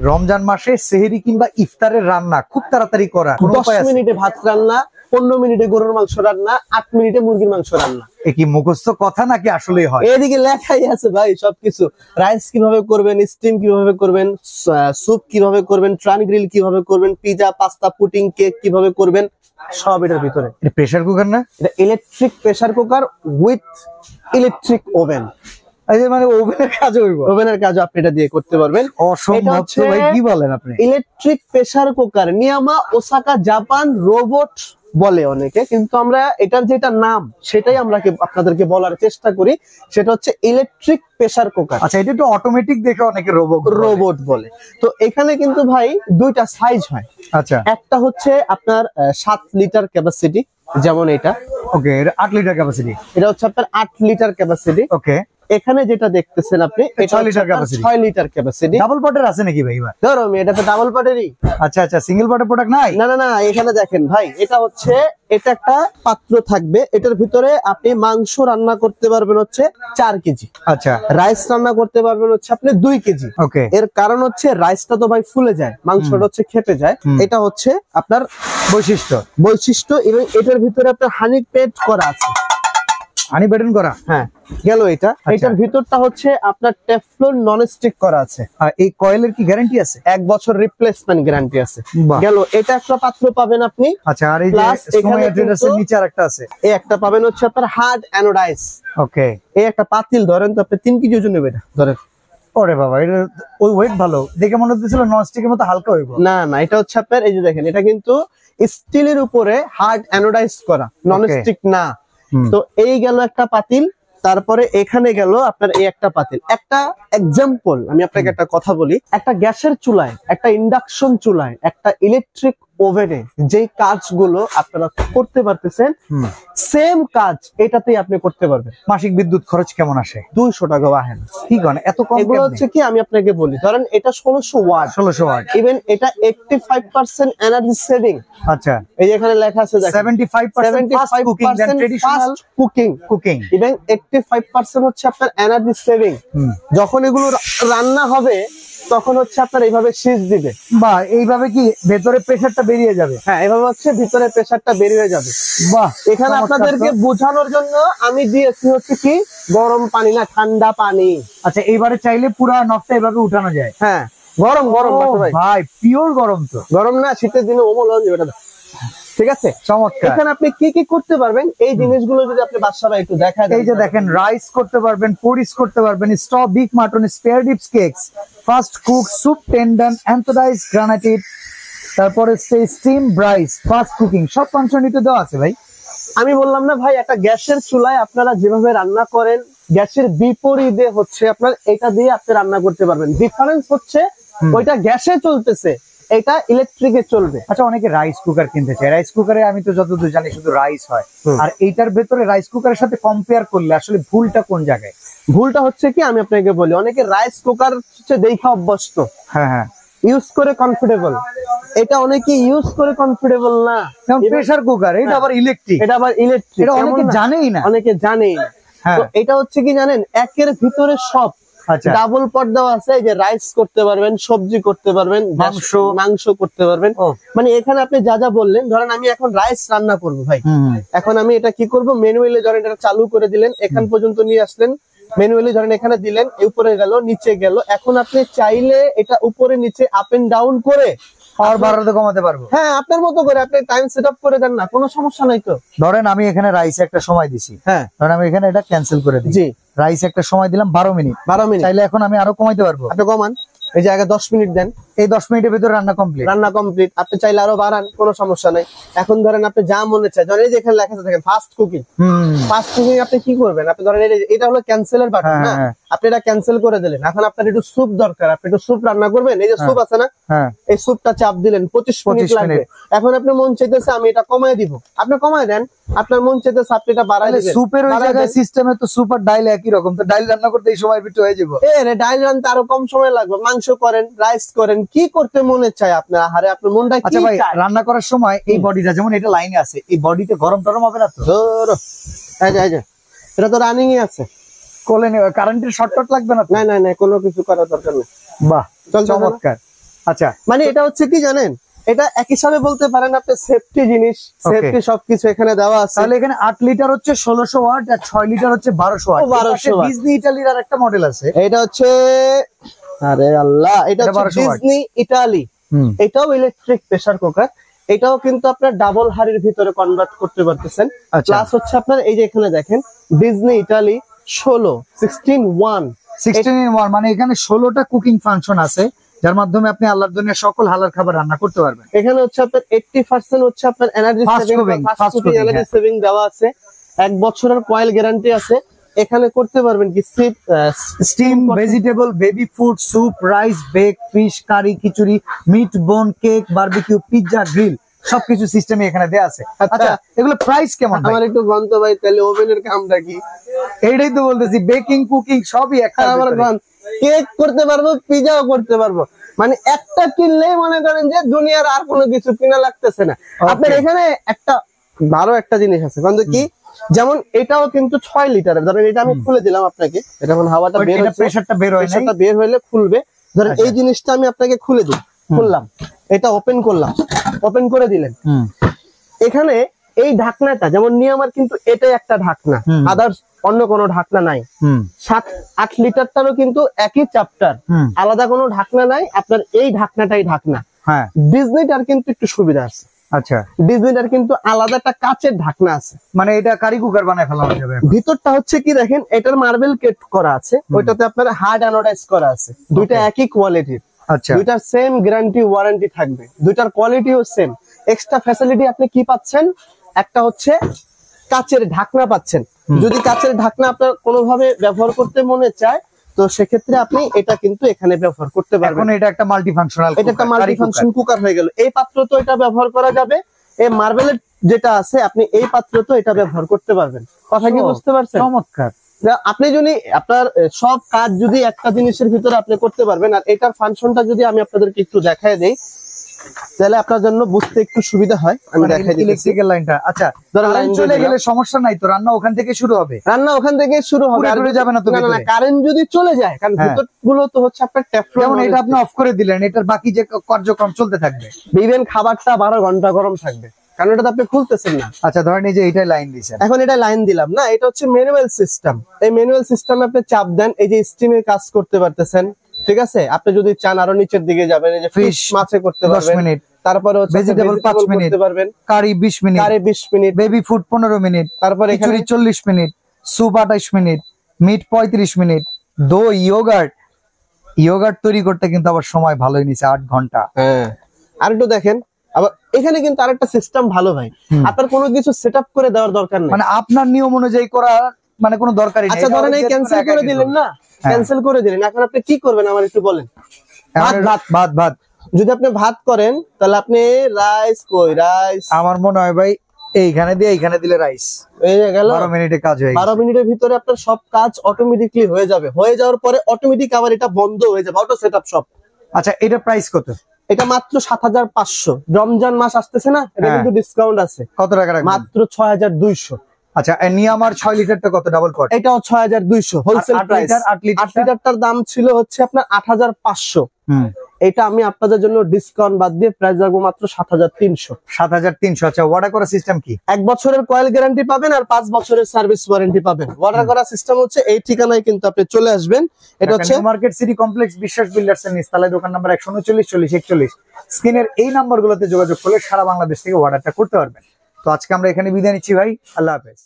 রমজান মাসে সেহরি কিংবা ইফতারের রান্না খুব তাড়াতাড়ি করা, 10 মিনিটে ভাত রান্না, 15 মিনিটে গরুর মাংস রান্না, 8 মিনিটে মুরগির মাংস রান্না। এ কি মুখস্থ কথা নাকি আসলেই হয়? এদিকে লেখাই আছে ভাই সবকিছু। রাইস কিভাবে করবেন, স্টিম কিভাবে করবেন, স্যুপ কিভাবে করবেন, ট্রান গ্রিল কিভাবে করবেন, পিজা, পাস্তা, পুডিং, কেক কিভাবে করবেন, সব এটার ভিতরে। এটা প্রেসার কুকার না? এটা electric pressure cooker with electric oven. মানে ওভেনের কাজ হইব, ওভেনের কাজ আপনি এটা দিয়ে করতে পারবেন। অসম্ভব তো ভাই, কি বলেন আপনি? ইলেকট্রিক প্রেসার কুকার নিয়ামা ওসাকা জাপান রোবট বলে অনেকে, কিন্তু আমরা এটার যেটা নাম সেটাই আমরা আপনাদেরকে বলার চেষ্টা করি, সেটা হচ্ছে ইলেকট্রিক প্রেসার কুকার। আচ্ছা, এটা তো অটোমেটিক দেখে অনেকে রোবট বলে। তো এখানে কিন্তু ভাই দুইটা সাইজ হয়। আচ্ছা, একটা হচ্ছে আপনার 7 লিটার ক্যাপাসিটি, যেমন এটা। ওকে, এটা 8 লিটার ক্যাপাসিটি। এটা হচ্ছে আপনার 8 লিটার ক্যাপাসিটি। ওকে, এখানে যেটা দেখতেছেন আপনি, এটা 6 litre capacity. 6 litre capacity. Double পটের আছে নাকি ভাই? এবার ধরো এটা তো ডাবল পটেরই। আচ্ছা আচ্ছা, সিঙ্গেল পটের প্রোডাক্ট নাই? না না না, এখানে দেখেন ভাই, এটা হচ্ছে, এটা একটা পাত্র থাকবে, এটার ভিতরে আপনি মাংস রান্না করতে পারবেন হচ্ছে 4 কেজি। আচ্ছা, রাইস রান্না করতে পারবেন হচ্ছে আপনি 2 কেজি। ওকে, এর কারণ হচ্ছে রাইসটা তো ভাই ফুলে যায়, মাংসটা হচ্ছে খেপে যায়। এটা হচ্ছে আপনার বৈশিষ্ট্য। এবং এটার ভিতরে আপনার হানি পেড করা আছে, হানি বেটন করা। হ্যাঁ, গেল এটা। এটার ভিতরটা হচ্ছে আপনার টেফলন নন স্টিক করা আছে। আর এই কয়েলের কি গ্যারান্টি আছে? 1 বছর রিপ্লেসমেন্ট গ্যারান্টি আছে। গেল এটা একটা পাত্র পাবেন আপনি। আচ্ছা, আর এই যে এখানে অ্যাড্রেসের নিচে আরেকটা আছে, এই একটা পাবেন হচ্ছে আপনার হার্ড অ্যানোডাইজ। ওকে, এই একটা পাতিল ধরেন তো, আপনি 3 কেজি ওজন নেবেন ধরেন। ওরে বাবা, এটা ওই ওয়েট ভালো দেখে মনে হচ্ছিল ননস্টিকের মতো হালকা হইব। না না, এটা হচ্ছে আপনার, এই যে দেখেন, এটা কিন্তু স্টিলের উপরে হার্ড অ্যানোডাইজ করা, ননস্টিক না। তো এই গেল একটা পাতিল। তারপরে এখানে গেল আপনার এই একটা পাতিল। একটা এক্সাম্পল আমি আপনাকে একটা কথা বলি, একটা গ্যাসের চুলায়, একটা ইন্ডাকশন চুলায়, একটা ইলেকট্রিক ওভেনে যেই কাজগুলো আপনারা করতে পারতেছেন, সেম কাজ এটাতেই আপনি করতে পারবেন। মাসিক বিদ্যুৎ খরচ কেমন আসে? 200 টাকা বাহেন। কি করেন এত কম? এগুলো হচ্ছে কি, আমি আপনাকে বলি, ধরেন এটা 1600 ওয়াট। 1600 ওয়াট। ইভেন এটা 85% এনার্জি সেভিং। আচ্ছা, এই যে এখানে লেখা আছে দেখেন, 75% fast cooking than traditional cooking. Even 85% হচ্ছে আপনার এনার্জি সেভিং। যখন এগুলো রান্না হবে তখন হচ্ছে আপনার এইভাবে সিজ দিবে, বা এইভাবে কি ভেতরে প্রেসারটা বেরিয়ে যাবে? হ্যাঁ, এভাবে হচ্ছে ভিতরে প্রেসারটা বেরিয়ে যাবে। বাহ, এখানে আপনাদেরকে বোঝানোর জন্য আমি দিয়েছি হচ্ছে কি গরম পানি না ঠান্ডা পানি। আচ্ছা, এইবারে চাইলে পুরো নবটা এভাবে উঠানো যায়? হ্যাঁ, গরম গরম ভাই, পিওর গরম। তো গরম না, শীতের দিনে ওমল হয়ে যাবে। ঠিক আছে, চমৎকার। এখানে আপনি কি কি করতে পারবেন এই জিনিসগুলো যদি আপনি বাসায় একটু দেখায়। এই যে দেখেন, রাইস করতে পারবেন, পুরিস করতে পারবেন, stop big mutton, spare dips, cakes, fast cook, soup, tendon, এন্থোডাইজ, গ্রানাটিভ, তারপরে স্টিম, ব্রাইস, ফাস্ট কুকিং, সব ফাংশনালিটি দেওয়া আছে ভাই। আমি বললাম না ভাই, একটা গ্যাসের চুলায় আপনারা যেভাবে রান্না করেন, গ্যাসের বিপরীতে হচ্ছে আপনার এটা দিয়ে আপনি রান্না করতে পারবেন। ডিফারেন্স হচ্ছে ওইটা গ্যাসে চলতেছে, এটা ইলেকট্রিকে চলবে। আচ্ছা, অনেকে রাইস কুকার কিনতে চায়। রাইস কুকারে আমি তো যতদূর জানি শুধু রাইস হয়, আর এইটার ভেতরে রাইস কুকারের সাথে কম্পেয়ার করলে আসলে ভুলটা কোন জায়গায়? ভুলটা হচ্ছে কি, আমি আপনাকে বলি, অনেকে রাইস কুকার হচ্ছে দেখা অভ্যস্ত, হ্যাঁ, ইউজ করে কমফোর্টেবল। এটা অনেকে ইউজ করে কমফোর্টেবল না। প্রেসার কুকার, এটা আবার ইলেকট্রিক। এটা অনেকে জানেই না। তো এটা হচ্ছে কি জানেন, একের ভিতরে সব। ডাবল পট দেওয়া আছে, এই যে রাইস করতে পারবেন, সবজি করতে পারবেন, মাংস করতে পারবেন। মানে এখানে আপনি যা যা বললেন, ধরেন আমি এখন রাইস রান্না করবো ভাই, এখন আমি এটা কি করবো, ম্যানুয়ালি ধরেন এটা চালু করে দিলেন, এখান পর্যন্ত নিয়ে আসলেন, ম্যানুয়ালি ধরেন এখানে দিলেন, উপরে গেল, নিচে গেল। এখন আপনি চাইলে এটা উপরে নিচে আপ এন্ড ডাউন করে পাওয়ার বাড়াতে কমাতে পারবো। হ্যাঁ, আপনার মতো করে আপনি টাইম সেট আপ করে দেন না, কোনো সমস্যা নাই তো। ধরেন আমি এখানে রাইসে একটা সময় দিছি, হ্যাঁ, ধরেন আমি এখানে এটা ক্যান্সেল করে দিই। রাইসে একটা সময় দিলাম 12 মিনিট। চাইলে এখন আমি আরো কমাইতে পারবো। আপনি কমান, এই জায়গায় 10 মিনিট দেন, এই 10 মিনিটের ভিতরে রান্না কমপ্লিট। আপনি চাইলে আরো বাড়ান, কোনো সমস্যা নাই। এখন ধরেন আপনি যা মনে চায়, ধরেন এই যে এখানে লেখা আছে দেখেন ফাস্ট কুকিং। ফাস্ট কুকিং আপনি কি করবেন, আপনি ধরেন এটা হলো ক্যান্সেলের বাটন না, আপনি এটা ক্যান্সেল করে দিলেন। এখন আপনার একটু স্যুপ দরকার, আপনি একটু স্যুপ রান্না করবেন, এই যে স্যুপ আছে না, এই স্যুপটা চাপ দিলেন, 25 মিনিট লাগবে। এখন আপনি মন চাইতেছে আমি এটা কমায় দিব, আপনি কমায় দেন। আপনার মন চাইতেছে আপনি এটা বাড়ায় দিবেন। স্যুপের ওই জায়গায় সিস্টেমে তো স্যুপ আর ডাইল একই রকম, তো ডাইল রান্না করতে এই সময় ভিতরে হয়ে যাবে। ডাইল রান্নাতে আরো কম সময় লাগবে। মাংস করেন, রাইস করেন, কি করতে মনে চায় আপনার, আহারে আপনার মনটা কি চায়। ভাই, রান্না করার সময় এই বডিটা যেমন এটা লাইনে আছে, এই বডিতে গরম টরম হবে না তো? এটা তো রানিং এ আছে, কোলে কারেন্টের শর্ট লাগবে না? না, কোনো কিছু করার দরকার নেই। বাহ, চমৎকার। আচ্ছা, মানে এটা হচ্ছে কি জানেন, এটা এক হিসাবে বলতে পারেন আপনি সেফটি জিনিস, সেফটি সবকিছু এখানে দেওয়া আছে। তাহলে এখানে 8 লিটার হচ্ছে 1600 ওয়াট আর 6 লিটার হচ্ছে 1200 ওয়াট। 1200 ওয়াট। ডিজনি ইতালির আর একটা মডেল আছে, এটা হচ্ছে, আরে আল্লাহ, এটা হচ্ছে ডিজনি ইতালি। এটাও ইলেকট্রিক প্রেসার কুকার। এটাও কিন্তু আপনার ডাবল হাড়ির ভিতরে কনভার্ট করতে পারতেছেন। প্লাস হচ্ছে আপনার এই যে এখানে দেখেন ডিজনি ইতালি 16 মানে এখানে 16টা কুকিং ফাংশন আছে, যার মাধ্যমে আপনি আল্লাহর দুনিয়ার সকল হালাল খাবার রান্না করতে পারবেন। এখানে হচ্ছে আপনার 80% হচ্ছে আপনার এনার্জি সেভিং দেওয়া আছে। 1 বছরের কয়েল গ্যারান্টি আছে। এখানে করতে পারবেন কি steam vegetable, baby food, soup, rice, bake, fish, curry, খিচুড়ি, meat, bone, cake, barbecue, pizza, grill সবকিছু সিস্টেমে এখানে দেয়া আছে। আচ্ছা, এগুলো প্রাইস কেমন? আমার একটু গন্ত ভাই, তাহলে ওভেনের কামটা কি? এইটাই তো বলতেছি, বেকিং কুকিং সবই একটা। আমার কেক করতে পারবো, পিজাও করতে পারবো, মানে একটা কিনলেই মনে করেন যে দুনিয়ার আর কোনো কিছু কিনা লাগতেছে না। আপনার এখানে একটা ভালো একটা জিনিস আছে, কিন্তু কি, যেমন এটাও কিন্তু 6 লিটারের। ধরেন এটা আমি খুলে দিলাম আপনাকে, এটা এখন হাওয়াটা বের হচ্ছে, প্রেসারটা বের হইলে খুলবে। ধরেন এই জিনিসটা আমি আপনাকে খুলে দিই, খুললাম, এটা ওপেন করলাম, ওপেন করে দিলেন। এখানে এই ঢাকনাটা যেমন নিয়ামার, কিন্তু এটাই একটা ঢাকনা, আদার্স অন্য কোনো ঢাকনা নাই। 7-8 লিটারটারও কিন্তু একই চ্যাপ্টার, আলাদা কোনো ঢাকনা নাই, আপনার এই ঢাকনাটাই ঢাকনা। ডিজনিটার কিন্তু একটু সুবিধা আছে। আচ্ছা, ডিজনিটার কিন্তু আলাদা একটা কাচের ঢাকনা আছে, মানে এটা কারি কুকার বানায় ফেলানো যাবে। ভিতরটা হচ্ছে কি দেখেন, এটার মার্বেল কেট করা আছে, ওইটাতে আপনার হার্ড অ্যানোডাইজ করা আছে। দুইটা একই কোয়ালিটির, আচ্ছা, দুইটার সেম গ্যারান্টি ওয়ারেন্টি থাকবে, দুইটার কোয়ালিটিও সেম। এক্সট্রা ফ্যাসিলিটি আপনি কি পাচ্ছেন, একটা হচ্ছে কাচের ঢাকনা পাচ্ছেন। যদি কাচের ঢাকনা আপনার কোনোভাবে ব্যবহার করতে মনে চায়, তো সেক্ষেত্রে আপনি এটা কিন্তু এখানে ব্যবহার করতে পারবেন। এটা একটা মাল্টিফাংশনাল, এটা একটা মাল্টিফাংশন কুকার হয়ে গেল। এই পাত্র তো এটা ব্যবহার করা যাবে, এই মার্বেলের যেটা আছে আপনি এই পাত্র তো এটা ব্যবহার করতে পারবেন। কথা কি বুঝতে পারছেন? চমৎকার। আপনি যদি আপনার সব কাজ যদি একটা জিনিসের ভিতরে আপনি করতে পারবেন। আর এটার ফাংশনটা যদি আমি আপনাদেরকে একটু দেখায় দেই, তাহলে আপনার জন্য বুঝতে একটু সুবিধা হয়। আমি দেখাই দিই ইলেকট্রিক্যাল লাইনটা। আচ্ছা, কারেন্ট চলে গেলে সমস্যা নাই তো, রান্না ওখান থেকে শুরু হবে? রান্না ওখান থেকে শুরু হবে, আর যাবে না তো? না, কারেন্ট যদি চলে যায়, কারণ ভিতরগুলো তো হচ্ছে আপনার টেফলন, যেমন এটা আপনি অফ করে দিলেন, এটার বাকি যে কার্যক্রম চলতে থাকবে। ইভেন খাবারটা 12 ঘন্টা গরম থাকবে, কারণ এটা আপনি খুলতেছেন না। আচ্ছা, ধরেন এই যে এইটাই লাইন দিয়েছেন, এখন এটা লাইন দিলাম না, এটা হচ্ছে ম্যানুয়াল সিস্টেম। এই ম্যানুয়াল সিস্টেমে আপনি চাপ দেন, এই যে স্টিমের কাজ করতে পারতেছেন। ঠিক আছে, আপনি যদি চান আরো নিচের দিকে যাবেন, এই যে ফিশ মাছে করতে পারবেন 10 মিনিট, তারপরে হচ্ছে ভেজিটেবল 5 মিনিট করতে পারবেন, curry 20 minute, curry 20 minute, baby food 15 minute, তারপরে এখানে 40 minute, soup 28 minute, meat 35 minute, দই, ইয়োগার্ট তৈরি করতে কিন্তু আবার সময় ভালোই নিছে 8 ঘন্টা। হ্যাঁ, আর একটু দেখেন, আবার এখানে কিন্তু আরেকটা সিস্টেম ভালো ভাই, আপনার কোনো কিছু সেটআপ করে দেওয়ার দরকার নেই, মানে আপনার নিয়ম অনুযায়ী করা, মানে কোনো দরকারই নেই। আচ্ছা, ধরেন এই ক্যান্সেল করে দিলেন না, ক্যান্সেল করে দিলেন, এখন আপনি কি করবেন আমার একটু বলেন। ভাত যদি আপনি ভাত করেন, তাহলে আপনি রাইস আমার মনে হয় ভাই এইখানে দিয়ে এইখানে দিলে রাইস হয়ে গেল, 12 মিনিটে কাজ হয়ে গেল। 12 মিনিটের ভিতরে আপনার সব কাজ অটোমেটিকলি হয়ে যাবে। হয়ে যাওয়ার পরে অটোমেটিক আবার এটা বন্ধ হয়ে যাবে, অটো সেটআপ সব। আচ্ছা, এটা প্রাইস কত? এটা মাত্র 7500। রমজান মাস আসতেছে না, এটা কিন্তু ডিসকাউন্ট আছে। কত টাকা রাখবেন? মাত্র 6200। আচ্ছা, নিয়ামার 6 লিটারটা কত ডাবল পট? এটাও 6200 হোলসেল প্রাইস। 8 লিটারটার দাম ছিল হচ্ছে আপনার 8500। এটা আমি আপনাদের জন্য ডিসকাউন্ট বাদ দিয়ে প্রাইস রাখবো মাত্র 7300। 7300। আচ্ছা, অর্ডার করার সিস্টেম কি? 1 বছরের কয়েল গ্যারান্টি পাবেন আর 5 বছরের সার্ভিস ওয়ারেন্টি পাবেন। অর্ডার করার সিস্টেম হচ্ছে এই ঠিকানায় কিন্তু আপনি চলে আসবেন। এটা হচ্ছে মার্কেট সিটি কমপ্লেক্স, বিশ্বাস বিল্ডার্স এর নিচতলায়, দোকান নাম্বার 139 40 41। স্ক্রিনের এই নাম্বারগুলোতে যোগাযোগ করলে সারা বাংলাদেশ থেকে অর্ডারটা করতে পারবেন। তো আজকে আমরা এখানে বিদায় নিচ্ছি ভাই, আল্লাহ হাফেজ।